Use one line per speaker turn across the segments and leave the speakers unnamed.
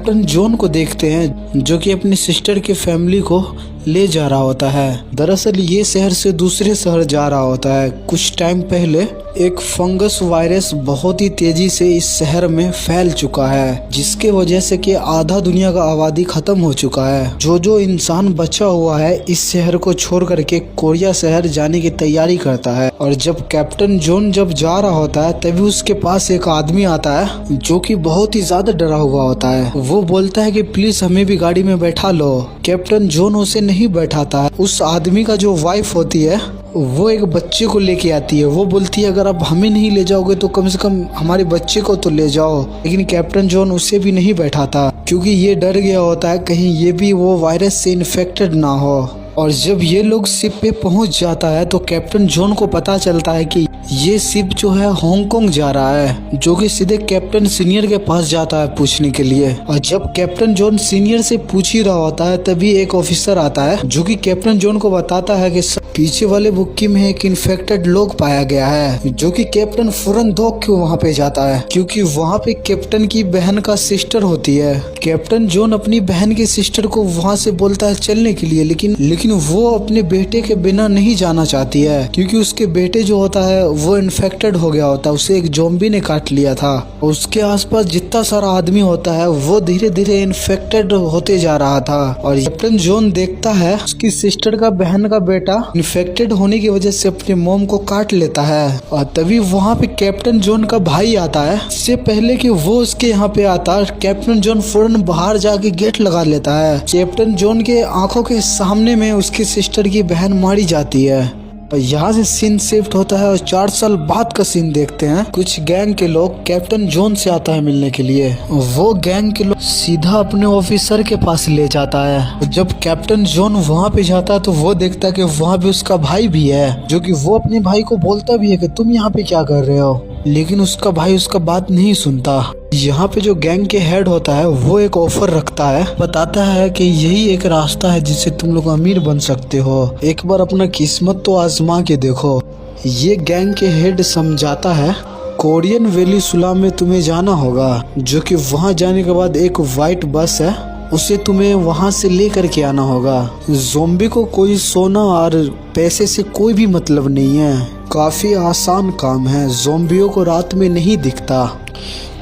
Captain John को देखते हैं जो कि अपनी सिस्टर की फैमिली को ले जा रहा होता है। दरअसल ये शहर से दूसरे शहर जा रहा होता है। कुछ टाइम पहले एक फंगस वायरस बहुत ही तेजी से इस शहर में फैल चुका है, जिसके वजह से कि आधा दुनिया का आबादी खत्म हो चुका है। जो इंसान बचा हुआ है इस शहर को छोड़ करके कोरिया शहर जाने की तैयारी करता है। और जब कैप्टन जॉन जब जा रहा होता है तभी उसके पास एक आदमी आता है जो कि बहुत ही ज्यादा डरा हुआ होता है। वो बोलता है कि प्लीज हमें भी गाड़ी में बैठा लो। कैप्टन जॉन उसे नहीं बैठाता है। उस आदमी का जो वाइफ होती है वो एक बच्चे को लेके आती है। वो बोलती है अगर आप हमें नहीं ले जाओगे तो कम से कम हमारे बच्चे को तो ले जाओ। लेकिन कैप्टन जॉन उसे भी नहीं बैठाता क्योंकि ये डर गया होता है कहीं ये भी वो वायरस से इन्फेक्टेड ना हो। और जब ये लोग शिप पे पहुंच जाता है तो कैप्टन जॉन को पता चलता है कि ये शिप जो है हांगकांग जा रहा है, जो कि सीधे कैप्टन सीनियर के पास जाता है पूछने के लिए। और जब कैप्टन जॉन सीनियर से पूछ ही रहा होता है तभी एक ऑफिसर आता है जो कि कैप्टन जॉन को बताता है कि पीछे वाले बुक्की में एक इन्फेक्टेड लोग पाया गया है। जो कि कैप्टन फौरन दौड़ के वहाँ पे जाता है क्योंकि वहाँ पे कैप्टन की बहन का सिस्टर होती है। कैप्टन जॉन अपनी बहन की सिस्टर को वहाँ से बोलता है चलने के लिए, लेकिन वो अपने बेटे के बिना नहीं जाना चाहती है क्योंकि उसके बेटे जो होता है वो इन्फेक्टेड हो गया होता है। उसे एक ज़ॉम्बी ने काट लिया था। उसके आसपास जितना सारा आदमी होता है वो धीरे धीरे इन्फेक्टेड होते जा रहा था। और कैप्टन जॉन देखता है उसकी सिस्टर का बहन का बेटा इन्फेक्टेड होने की वजह से अपने मोम को काट लेता है। और तभी वहाँ पे कैप्टन जॉन का भाई आता है। इससे पहले कि वो उसके यहाँ पे आता, कैप्टन जॉन फौरन बाहर जाके गेट लगा लेता है। कैप्टन जॉन के आंखों के सामने में उसकी सिस्टर की बहन मारी जाती है। और यहाँ से सीन शिफ्ट होता है और 4 साल बाद का सीन देखते हैं। कुछ गैंग के लोग कैप्टन जॉन से आता है मिलने के लिए। वो गैंग के लोग सीधा अपने ऑफिसर के पास ले जाता है। जब कैप्टन जॉन वहाँ पे जाता है तो वो देखता है कि वहाँ पे उसका भाई भी है, जो कि वो अपने भाई को बोलता भी है कि तुम यहाँ पे क्या कर रहे हो, लेकिन उसका भाई उसका बात नहीं सुनता। यहाँ पे जो गैंग के हेड होता है वो एक ऑफर रखता है, बताता है कि यही एक रास्ता है जिससे तुम लोग अमीर बन सकते हो, एक बार अपना किस्मत तो आजमा के देखो। ये गैंग के हेड समझाता है कोरियन वैली सुला में तुम्हें जाना होगा, जो कि वहाँ जाने के बाद एक वाइट बस है, उसे तुम्हें वहाँ से लेकर के आना होगा। ज़ॉम्बी को कोई सोना और पैसे से कोई भी मतलब नहीं है, काफी आसान काम है। ज़ॉम्बियों को रात में नहीं दिखता।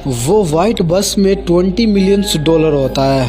वो वाइट बस में $20 मिलियन होता है,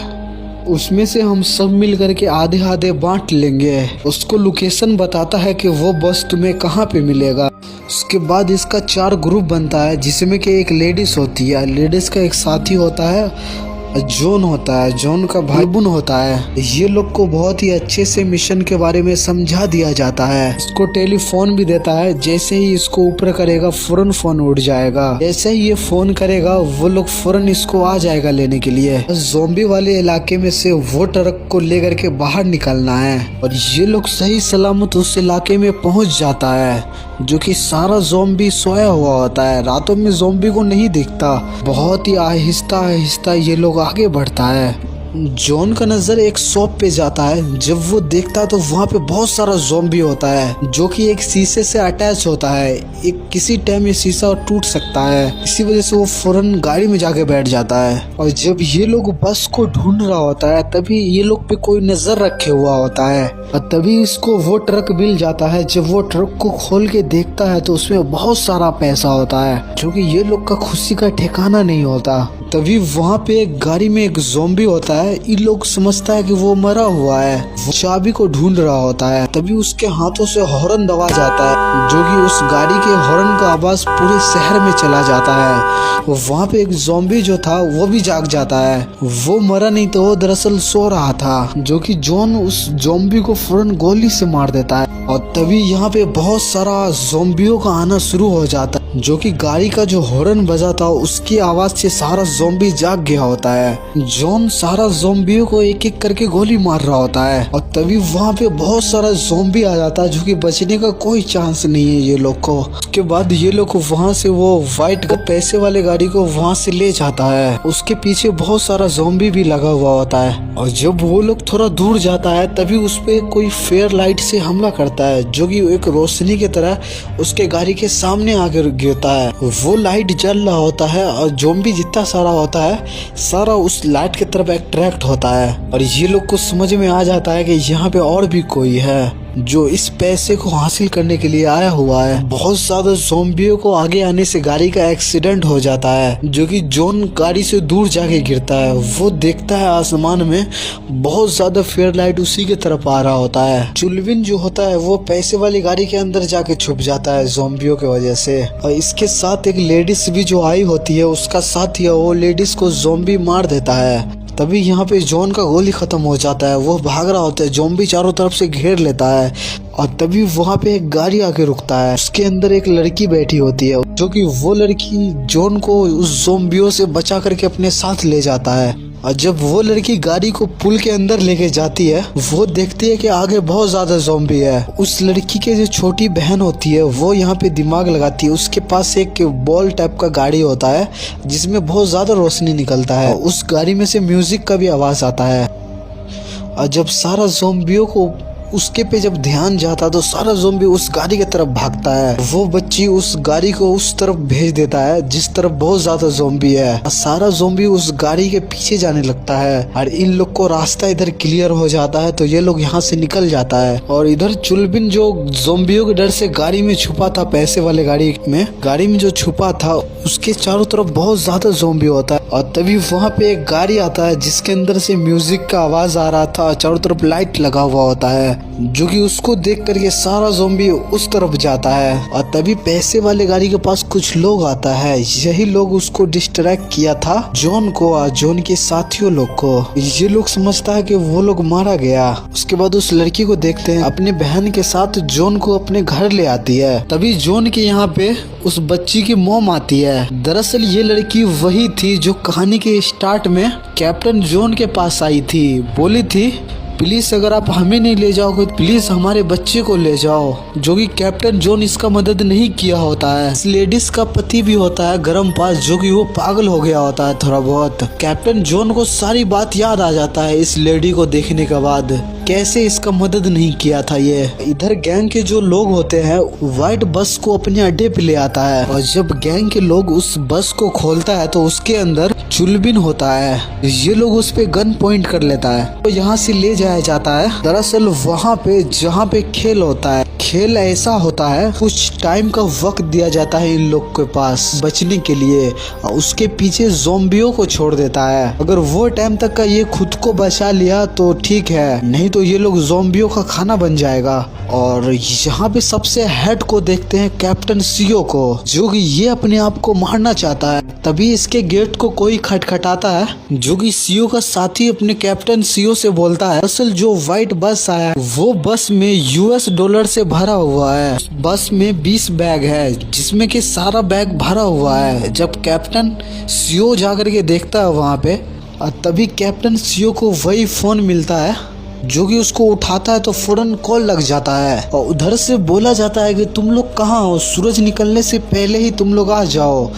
उसमें से हम सब मिल करके आधे आधे बांट लेंगे। उसको लोकेशन बताता है कि वो बस तुम्हें कहाँ पे मिलेगा। उसके बाद इसका 4 ग्रुप बनता है जिसमें कि एक लेडीज होती है, लेडीज का एक साथी होता है जॉन होता है, जॉन का भाई बुन होता है। ये लोग को बहुत ही अच्छे से मिशन के बारे में समझा दिया जाता है। इसको टेलीफोन भी देता है, जैसे ही इसको ऊपर करेगा फौरन फोन उड़ जाएगा। जैसे ही ये फोन करेगा वो लोग फौरन इसको आ जाएगा लेने के लिए। ज़ॉम्बी वाले इलाके में से वो ट्रक को लेकर के बाहर निकलना है और ये लोग सही सलामत उस इलाके में पहुंच जाता है, जो कि सारा ज़ॉम्बी सोया हुआ होता है। रातों में ज़ॉम्बी को नहीं दिखता। बहुत ही आहिस्ता आहिस्ता ये लोग आगे बढ़ता है। जॉन का नजर एक शॉप पे जाता है। जब वो देखता है तो वहाँ पे बहुत सारा ज़ॉम्बी होता है, जो कि एक शीशे से अटैच होता है। एक किसी टाइम ये शीशा टूट सकता है, इसी वजह से वो फौरन गाड़ी में जाके बैठ जाता है। और जब ये लोग बस को ढूंढ रहा होता है तभी ये लोग पे कोई नजर रखे हुआ होता है और तभी इसको वो ट्रक मिल जाता है। जब वो ट्रक को खोल के देखता है तो उसमें बहुत सारा पैसा होता है, जो कि ये लोग का खुशी का ठिकाना नहीं होता। तभी वहाँ पे एक गाड़ी में एक ज़ॉम्बी होता है। ये लोग समझता है कि वो मरा हुआ है, वो चाबी को ढूंढ रहा होता है। तभी उसके हाथों से हॉर्न दबा जाता है, जो कि उस गाड़ी के हॉर्न का आवाज पूरे शहर में चला जाता है। वहाँ पे एक ज़ॉम्बी जो था वो भी जाग जाता है। वो मरा नहीं तो वो दरअसल सो रहा था, जो कि जॉन उस ज़ॉम्बी को फौरन गोली से मार देता है। और तभी यहाँ पे बहुत सारा ज़ॉम्बियों का आना शुरू हो जाता है, जो कि गाड़ी का जो हॉर्न बजा था उसकी आवाज से सारा ज़ॉम्बी जाग गया होता है। जॉन सारा ज़ॉम्बियों को एक एक करके गोली मार रहा होता है और तभी वहाँ पे बहुत सारा ज़ॉम्बी आ जाता है, जो कि बचने का कोई चांस नहीं है ये लोग को। उसके बाद ये लोग वहाँ से वो वाइट पैसे वाले गाड़ी को वहाँ से ले जाता है। उसके पीछे बहुत सारा ज़ॉम्बी भी लगा हुआ होता है और जब वो लोग थोड़ा दूर जाता है तभी उस पे कोई फेयर लाइट से हमला करता करता है जो कि एक रोशनी की तरह उसके गाड़ी के सामने आकर गिरता है। वो लाइट जल रहा होता है और ज़ॉम्बी जितना सारा होता है सारा उस लाइट की तरफ अट्रैक्ट होता है और ये लोग को समझ में आ जाता है कि यहाँ पे और भी कोई है जो इस पैसे को हासिल करने के लिए आया हुआ है। बहुत ज्यादा ज़ॉम्बियों को आगे आने से गाड़ी का एक्सीडेंट हो जाता है जो कि जॉन गाड़ी से दूर जाके गिरता है। वो देखता है आसमान में बहुत ज्यादा फेयर लाइट उसी की तरफ आ रहा होता है। चुलविन जो होता है वो पैसे वाली गाड़ी के अंदर जाके छुप जाता है ज़ॉम्बियों की वजह से और इसके साथ एक लेडीज भी जो आई होती है उसका साथी है, वो लेडीज को ज़ॉम्बी मार देता है। तभी यहाँ पे जॉन का गोली खत्म हो जाता है। वो भाग रहा होता है, ज़ॉम्बी चारों तरफ से घेर लेता है और तभी वहाँ पे एक गाड़ी आके रुकता है। उसके अंदर एक लड़की बैठी होती है जो कि वो लड़की जॉन को उस ज़ॉम्बियों से बचा करके अपने साथ ले जाता है। और जब वो लड़की गाड़ी को पुल के अंदर लेके जाती है वो देखती है कि आगे बहुत ज्यादा ज़ॉम्बी है। उस लड़की के जो छोटी बहन होती है वो यहाँ पे दिमाग लगाती है। उसके पास एक बॉल टाइप का गाड़ी होता है जिसमें बहुत ज्यादा रोशनी निकलता है। उस गाड़ी में से म्यूजिक का भी आवाज आता है और जब सारा ज़ॉम्बियों को उसके पे जब ध्यान जाता तो सारा ज़ॉम्बी उस गाड़ी की तरफ भागता है। वो बच्ची उस गाड़ी को उस तरफ भेज देता है जिस तरफ बहुत ज्यादा ज़ॉम्बी है। सारा ज़ॉम्बी उस गाड़ी के पीछे जाने लगता है और इन लोग को रास्ता इधर क्लियर हो जाता है तो ये लोग यहाँ से निकल जाता है। और इधर चुलबिन जो ज़ॉम्बियों के डर से गाड़ी में छुपा था, पैसे वाले गाड़ी में जो छुपा था उसके चारों तरफ बहुत ज्यादा ज़ॉम्बी होता है। और तभी वहाँ पे एक गाड़ी आता है जिसके अंदर से म्यूजिक का आवाज आ रहा था, चारों तरफ लाइट लगा हुआ होता है जो कि उसको देख करके सारा ज़ॉम्बी उस तरफ जाता है। और तभी पैसे वाले गाड़ी के पास कुछ लोग आता है। यही लोग उसको डिस्ट्रैक्ट किया था जॉन को और जॉन के साथियों लोग को। ये लोग समझता है कि वो लोग मारा गया। उसके बाद उस लड़की को देखते हैं अपने बहन के साथ जॉन को अपने घर ले आती है। तभी जॉन के यहाँ पे उस बच्ची की मॉम आती है। दरअसल ये लड़की वही थी जो कहानी के स्टार्ट में कैप्टन जॉन के पास आई थी। बोली थी प्लीज अगर आप हमें नहीं ले जाओगे प्लीज हमारे बच्चे को ले जाओ, जो कि कैप्टन जॉन इसका मदद नहीं किया होता है। इस लेडीज का पति भी होता है गरम पास जो कि वो पागल हो गया होता है थोड़ा बहुत। कैप्टन जॉन को सारी बात याद आ जाता है इस लेडी को देखने के बाद कैसे इसका मदद नहीं किया था ये। इधर गैंग के जो लोग होते हैं व्हाइट बस को अपने अड्डे पे ले आता है और जब गैंग के लोग उस बस को खोलता है तो उसके अंदर चुलबिन होता है। ये लोग उस पे गन पॉइंट कर लेता है तो यहाँ से ले जाया जाता है। दरअसल वहाँ पे जहाँ पे खेल होता है, खेल ऐसा होता है कुछ टाइम का वक्त दिया जाता है इन लोग के पास बचने के लिए और उसके पीछे ज़ॉम्बियों को छोड़ देता है। अगर वो टाइम तक का ये खुद को बचा लिया तो ठीक है, नहीं तो ये लोग ज़ॉम्बियों का खाना बन जाएगा। और यहाँ पे सबसे हेड को देखते हैं कैप्टन सीओ को जो कि ये अपने आप को मारना चाहता है। तभी इसके गेट को कोई खटखटाता है जो कि सीओ का साथी अपने कैप्टन सीओ से बोलता है असल जो व्हाइट बस आया वो बस में $US से भरा हुआ है। बस में 20 बैग है जिसमें कि सारा बैग भरा हुआ है। जब कैप्टन सीओ जाकर के देखता है वहाँ पे और तभी कैप्टन सीओ को वही फोन मिलता है जो कि उसको उठाता है तो फौरन कॉल लग जाता है और उधर से बोला जाता है कि तुम लोग कहाँ हो, सूरज निकलने से पहले ही तुम लोग आ जाओ।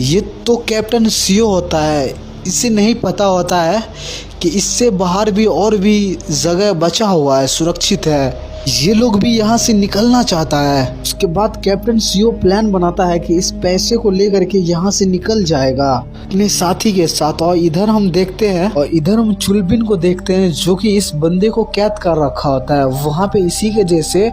ये तो कैप्टन सीओ होता है, इसे नहीं पता होता है कि इससे बाहर भी और भी जगह बचा हुआ है, सुरक्षित है। ये लोग भी यहाँ से निकलना चाहता है। उसके बाद कैप्टन सीओ प्लान बनाता है कि इस पैसे को लेकर के यहाँ से निकल जाएगा अपने साथी के साथ। और इधर हम देखते हैं और इधर हम चुलबिन को देखते हैं जो कि इस बंदे को कैद कर रखा होता है। वहाँ पे इसी के जैसे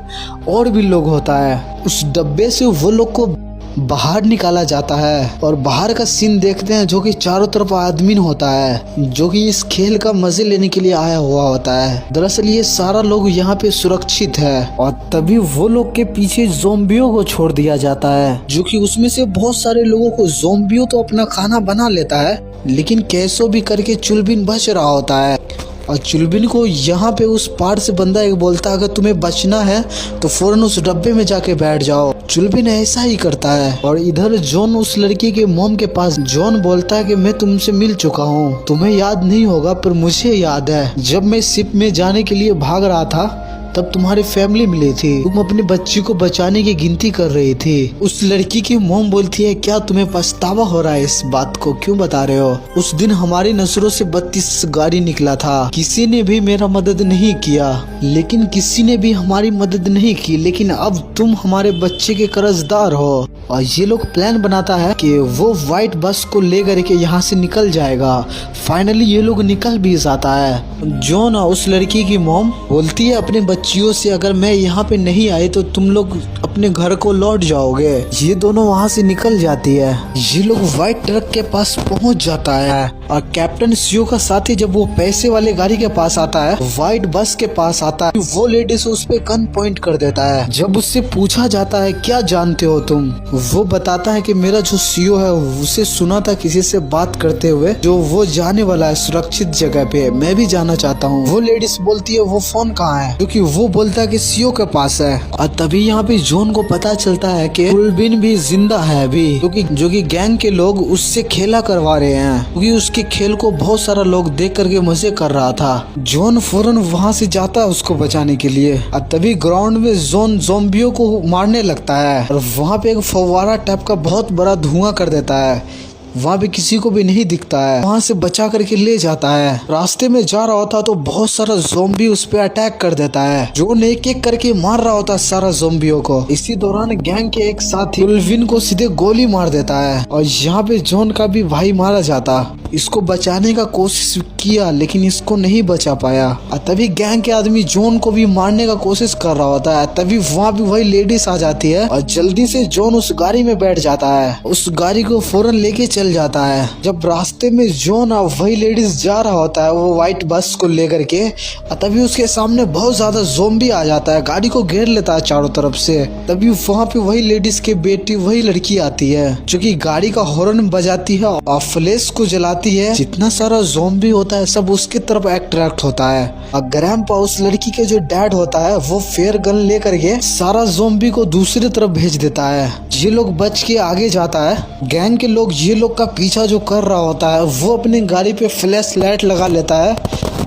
और भी लोग होता है। उस डब्बे से वो लोग को बाहर निकाला जाता है और बाहर का सीन देखते हैं जो कि चारों तरफ आदमी होता है जो कि इस खेल का मजे लेने के लिए आया हुआ होता है। दरअसल ये सारा लोग यहाँ पे सुरक्षित है और तभी वो लोग के पीछे ज़ॉम्बियों को छोड़ दिया जाता है जो कि उसमें से बहुत सारे लोगों को ज़ॉम्बियों तो अपना खाना बना लेता है लेकिन कैसो भी करके चुलबिन बच रहा होता है। और चुलबिन को यहाँ पे उस पार से बंदा एक बोलता है अगर तुम्हें बचना है तो फौरन उस डब्बे में जाके बैठ जाओ। चुलबिन ऐसा ही करता है और इधर जॉन उस लड़की के मॉम के पास जॉन बोलता है कि मैं तुमसे मिल चुका हूँ, तुम्हें याद नहीं होगा पर मुझे याद है जब मैं शिप में जाने के लिए भाग रहा था तब तुम्हारी फैमिली मिली थी, तुम अपनी बच्ची को बचाने की गिनती कर रही थी। उस लड़की की मॉम बोलती है क्या तुम्हें पछतावा हो रहा है इस बात को, क्यों बता रहे हो? उस दिन हमारी नजरों से 32 गाड़ी निकला था, किसी ने भी मेरा मदद नहीं किया, लेकिन किसी ने भी हमारी मदद नहीं की, लेकिन अब तुम हमारे बच्चे के कर्जदार हो। और ये लोग प्लान बनाता है कि वो व्हाइट बस को लेकर के यहाँ से निकल जाएगा। फाइनली ये लोग निकल भी जाता है। जॉन और उस लड़की की मॉम बोलती है अपने बच्चियों से अगर मैं यहाँ पे नहीं आई तो तुम लोग अपने घर को लौट जाओगे। ये दोनों वहाँ से निकल जाती है। ये लोग व्हाइट ट्रक के पास पहुँच जाता है और कैप्टन सीओ का साथी जब वो पैसे वाले गाड़ी के पास आता है, व्हाइट बस के पास आता है, वो लेडीज उस पे गन पॉइंट कर देता है। जब उससे पूछा जाता है क्या जानते हो तुम, वो बताता है कि मेरा जो सीओ है उसे सुना था किसी से बात करते हुए जो वो जाने वाला है सुरक्षित जगह पे, मैं भी जाना चाहता हूँ। वो लेडीज बोलती है वो फोन कहाँ है, क्योंकि वो बोलता है कि सीओ के पास है। और तभी यहाँ पे जॉन को पता चलता है कि कुलबिन भी जिंदा है अभी, जो कि गैंग के लोग उससे खेला करवा रहे हैं, क्योंकि उसके खेल को बहुत सारा लोग देख करके मजे कर रहा था। जॉन फौरन वहाँ से जाता है उसको बचाने के लिए। और तभी ग्राउंड में जॉन ज़ॉम्बियों को मारने लगता है और वहाँ पे एक फव्वारा टाइप का बहुत बड़ा धुआं कर देता है। वहाँ पे किसी को भी नहीं दिखता है, वहाँ से बचा करके ले जाता है। रास्ते में जा रहा होता तो बहुत सारा ज़ॉम्बी उस पे अटैक कर देता है। जॉन एक एक करके मार रहा होता सारा ज़ॉम्बियों को। इसी दौरान गैंग के एक साथी कुलविन को सीधे गोली मार देता है और यहाँ पे जॉन का भी भाई मारा जाता। इसको बचाने का कोशिश किया लेकिन इसको नहीं बचा पाया। और तभी गैंग के आदमी जॉन को भी मारने का कोशिश कर रहा होता है। तभी वहाँ भी वही लेडीज आ जाती है और जल्दी से जॉन उस गाड़ी में बैठ जाता है। उस गाड़ी को फौरन लेके चल जाता है। जब रास्ते में जॉन और वही लेडीज जा रहा होता है वो व्हाइट बस को लेकर के, तभी उसके सामने बहुत ज्यादा ज़ॉम्बी आ जाता है, गाड़ी को घेर लेता है चारों तरफ से। तभी वहाँ पे वही लेडीज के बेटी वही लड़की आती है जो कि गाड़ी का हॉर्न बजाती है और फ्लैश को जलाती है। जितना सारा ज़ॉम्बी होता है सब उसके तरफ अट्रैक्ट होता है। और ग्रैंडपा उस लड़की के जो डैड होता है वो फेयर गन लेकर के सारा ज़ॉम्बी को दूसरी तरफ भेज देता है। ये लोग बच के आगे जाता है। गैंग के लोग ये लोग का पीछा जो कर रहा होता है वो अपनी गाड़ी पे फ्लैश लाइट लगा लेता है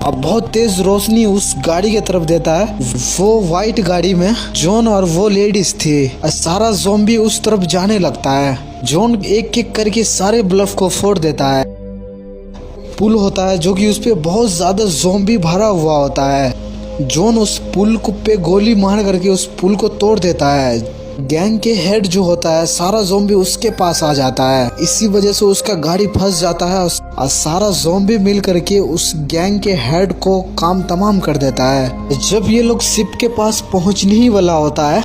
और बहुत तेज रोशनी उस गाड़ी की तरफ देता है। वो व्हाइट गाड़ी में जॉन और वो लेडीज थी और सारा ज़ॉम्बी उस तरफ जाने लगता है। जॉन एक एक करके सारे ब्लफ को फोड़ देता है। पुल होता है जो कि उस पे बहुत ज्यादा ज़ॉम्बी भरा हुआ होता है। जॉन उस पुल को पे गोली मार करके उस पुल को तोड़ देता है। गैंग के हेड जो होता है सारा ज़ॉम्बी उसके पास आ जाता है। इसी वजह से उसका गाड़ी फंस जाता है और सारा ज़ॉम्बी मिल करके उस गैंग के हेड को काम तमाम कर देता है। जब ये लोग शिप के पास पहुंचने ही वाला होता है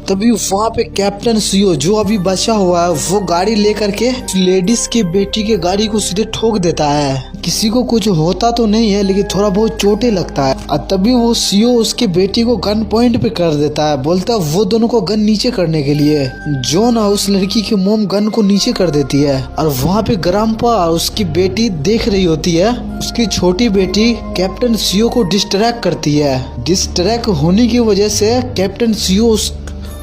तभी वहाँ पे कैप्टन सीओ जो अभी बचा हुआ है वो गाड़ी लेकर के लेडीज के बेटी के गाड़ी को सीधे ठोक देता है। किसी को कुछ होता तो नहीं है लेकिन थोड़ा बहुत चोटें लगता है। और तभी वो सीओ उसके बेटी को गन पॉइंट पे कर देता है, बोलता है वो दोनों को गन नीचे करने के लिए। जॉन और उस लड़की की मोम गन को नीचे कर देती है और वहाँ पे ग्रैंडपा और उसकी बेटी देख रही होती है। उसकी छोटी बेटी कैप्टन सीओ को डिस्ट्रैक्ट करती है। डिस्ट्रैक्ट होने की वजह से कैप्टन सीओ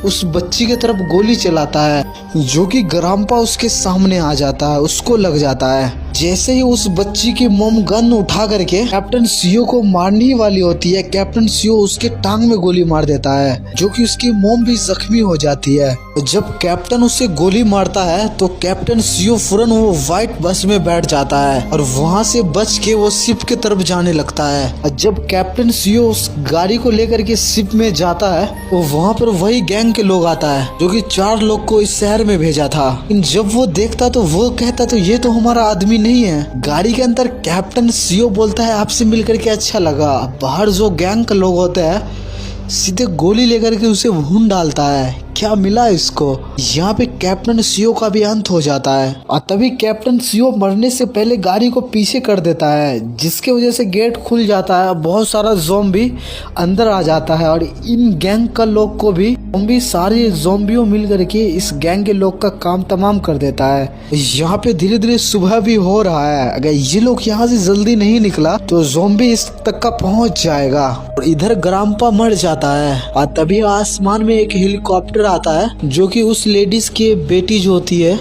उस बच्ची की तरफ गोली चलाता है जो कि ग्रैंडपा उसके सामने आ जाता है, उसको लग जाता है। जैसे ही उस बच्ची की मोम गन उठा करके कैप्टन सीओ को मारने वाली होती है, कैप्टन सीओ उसके टांग में गोली मार देता है जो कि उसकी मोम भी जख्मी हो जाती है। जब कैप्टन उसे गोली मारता है तो कैप्टन सीओ फौरन वो व्हाइट बस में बैठ जाता है और वहाँ से बच के वो शिप की तरफ जाने लगता है। और जब कैप्टन सीओ उस गाड़ी को लेकर के शिप में जाता है तो वहाँ पर वही गैंग के लोग आता है जो कि 4 लोग को इस शहर में भेजा था। लेकिन जब वो देखता तो वो कहता तो ये तो हमारा आदमी नहीं है। गाड़ी के अंदर कैप्टन सीओ बोलता है आपसे मिलकर के अच्छा लगा। बाहर जो गैंग के लोग होते हैं सीधे गोली लेकर के उसे भून डालता है। क्या मिला इसको? यहाँ पे कैप्टन सीओ का भी अंत हो जाता है और तभी कैप्टन सीओ मरने से पहले गाड़ी को पीछे कर देता है जिसके वजह से गेट खुल जाता है। बहुत सारा ज़ॉम्बी अंदर आ जाता है और इन गैंग का लोग को भी सारे ज़ॉम्बियों मिल करके इस गैंग के लोग का काम तमाम कर देता है। यहाँ पे धीरे धीरे सुबह भी हो रहा है। अगर ये लोग यहाँ से जल्दी नहीं निकला तो ज़ॉम्बी इस तक का पहुँच जाएगा। और इधर ग्रैंडपा मर जाता है और तभी आसमान में एक हेलीकॉप्टर आता है जो कि उस लेडीज की बेटी जो होती है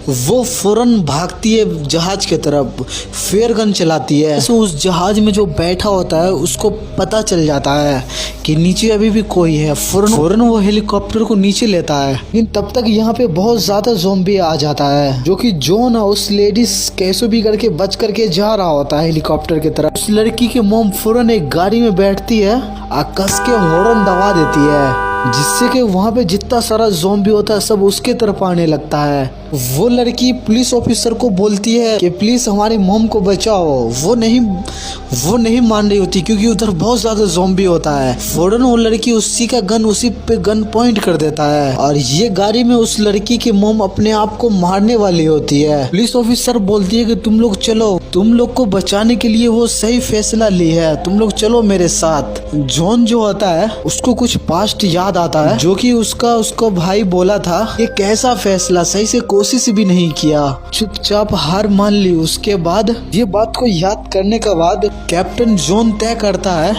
वो फौरन भागती है जहाज की तरफ, फेयर गन चलाती है। तो उस जहाज में जो बैठा होता है उसको पता चल जाता है कि नीचे अभी भी कोई है। फौरन वो हेलीकॉप्टर को नीचे लेता है। लेकिन तब तक यहाँ पे बहुत ज्यादा ज़ॉम्बी आ जाता है, जो कि जॉन उस लेडीज कैसे भी करके बच करके जा रहा होता है हेलीकॉप्टर की तरफ। उस लड़की की मॉम फौरन एक गाड़ी में बैठती है और कस के हॉर्न दबा देती है, जिससे कि वहाँ पे जितना सारा ज़ॉम्बी होता है सब उसके तरफ आने लगता है। वो लड़की पुलिस ऑफिसर को बोलती है कि प्लीज हमारी मॉम को बचाओ। वो नहीं मान रही होती क्योंकि उधर बहुत ज्यादा ज़ॉम्बी होता है। फौरन वो लड़की उसी पे गन पॉइंट कर देता है और ये गाड़ी में उस लड़की की मॉम अपने आप को मारने वाली होती है। पुलिस ऑफिसर बोलती है कि तुम लोग चलो, तुम लोग को बचाने के लिए वो सही फैसला ली है, तुम लोग चलो मेरे साथ। जॉन जो होता है उसको कुछ पास्ट याद आता है, जो कि उसका भाई बोला था ये कैसा फैसला, सही से कोशिश भी नहीं किया, चुपचाप हार मान ली। उसके बाद ये बात को याद करने के बाद कैप्टन जॉन तय करता है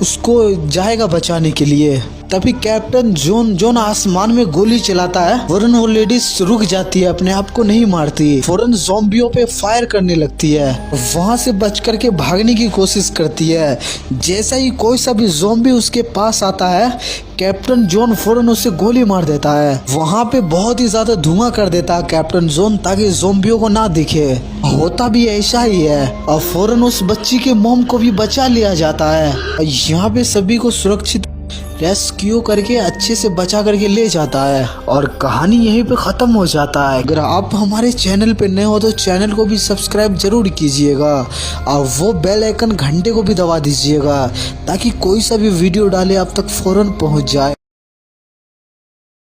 उसको जाएगा बचाने के लिए। तभी कैप्टन जॉन आसमान में गोली चलाता है। फौरन वो लेडीज रुक जाती है, अपने आप को नहीं मारती, फौरन ज़ॉम्बियों पे फायर करने लगती है। वहां से बच करके भागने की कोशिश करती है। जैसा ही कोई सा भी ज़ॉम्बी उसके पास आता है, कैप्टन जॉन फौरन उसे गोली मार देता है। वहां पे बहुत ही ज्यादा धुआं कर देता है कैप्टन जॉन, ताकि ज़ॉम्बियों को ना दिखे। होता भी ऐसा ही है और फौरन उस बच्ची के मॉम को भी बचा लिया जाता है। यहाँ पे सभी को सुरक्षित रेस्क्यू करके अच्छे से बचा करके ले जाता है और कहानी यहीं पे खत्म हो जाता है। अगर आप हमारे चैनल पे नए हो तो चैनल को भी सब्सक्राइब जरूर कीजिएगा और वो बेल आइकन घंटे को भी दबा दीजिएगा, ताकि कोई सा भी वीडियो डाले आप तक फौरन पहुंच जाए।